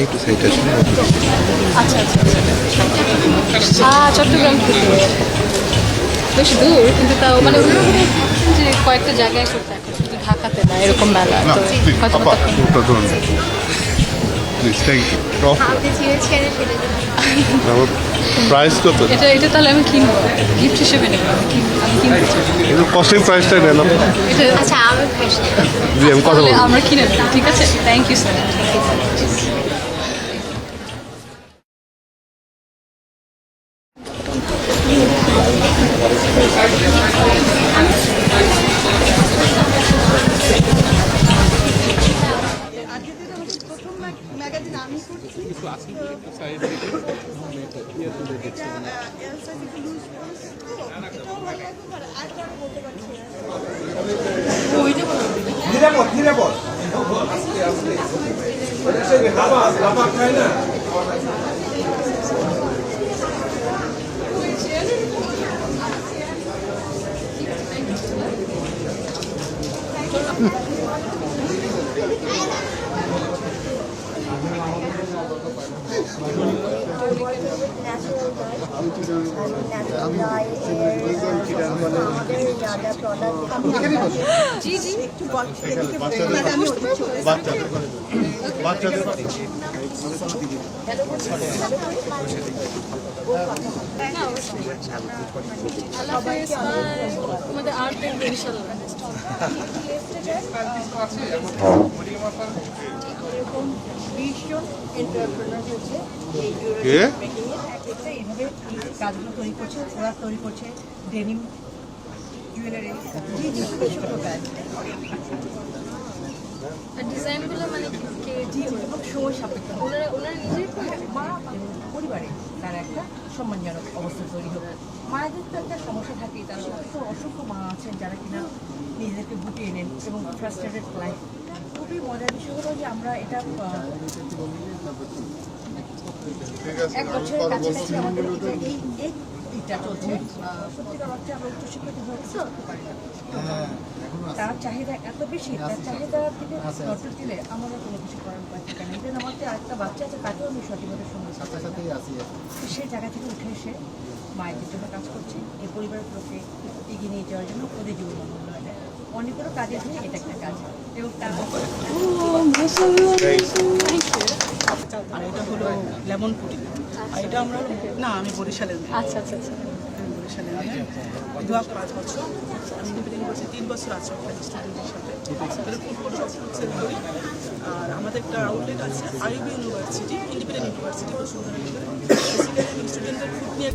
একটু সাইডে আসুন। আচ্ছা আচ্ছা চট্টগ্রাম থেকে বেশ দূর, কিন্তু তাও মানে যে কয়েকটা জায়গায় করতে এখন শুধু ঢাকাতে না এরকম মেলা তো হয়তো প্রাইস কত? এটা তাহলে আমি কিনবো, গিফট হিসেবে নেবো। আমি কিনতে চাই কস্টিং প্রাইসটা নিলাম। এটা। আচ্ছা আমি জি আমি কথা তাহলে বলবো। আমরা কিনে নেবো, ঠিক আছে? Thank you sir. আমাদের আর্ট দেখবো ইনশাল্লাহ। এরকম 20 জন এন্টারপ্রেনার হচ্ছে এই এইভাবে কাজগুলো তৈরি করছে। ওরা তৈরি করছে ডেনিম, জুয়েলারি, ছোট কাজ। আর ডিজাইনগুলো মানে সময় সাপেক্ষ ওনারা নিজের মা পরিবারে তার একটা সম্মানজনক অবস্থা তৈরি হবে। মায়েদের তো একটা সমস্যা থাকেই, তারা তো অসংখ্য মা আছেন যারা কিনা নিজেদেরকে গুটিয়ে নেন এবং ফ্রাস্ট্রেটেড লাইফ। খুবই মজার বিষয় হলো যে আমরা এটা 1 বছরের কাছাকাছি আমাদের এইটা চলছে। সত্যিকার অর্থে আমরা উচ্চশিক্ষিত হতে পারি না। তার চাহিদা এত বেশি, তার চাহিদার দিকে নজর দিলে আমাদের কোনো কিছু করার উপায় থাকে না। ইভেন আমাদের আরেকটা বাচ্চা আছে, তাকেও আমি সঠিকভাবে সঙ্গে সাথেই আছি। সেই জায়গা থেকে উঠে এসে মায়েদের জন্য কাজ করছে, এই পরিবারের লোকে এগিয়ে নিয়ে যাওয়ার জন্য ওদের জীবন উন্নয়নে অনেকগুলো কাজের ধরে এটা একটা কাজ। এবং তার আর এটা হলো লেমন পুডিং। আর এটা আমরা না, আমি বরিশালের মেয়ে। আচ্ছা আচ্ছা আচ্ছা। বরিশালের মেয়ে, দোয়া 5 বছর। আমি ইঞ্জিনিয়ারিং করছি 3 বছর আছে স্টুডেন্টের সাথে। এরকম করে সেল করি। আর আমাদের একটা আউটলেট আছে IB university, independent university Bashundhara. Basically স্টুডেন্টদের ফুড নিয়ে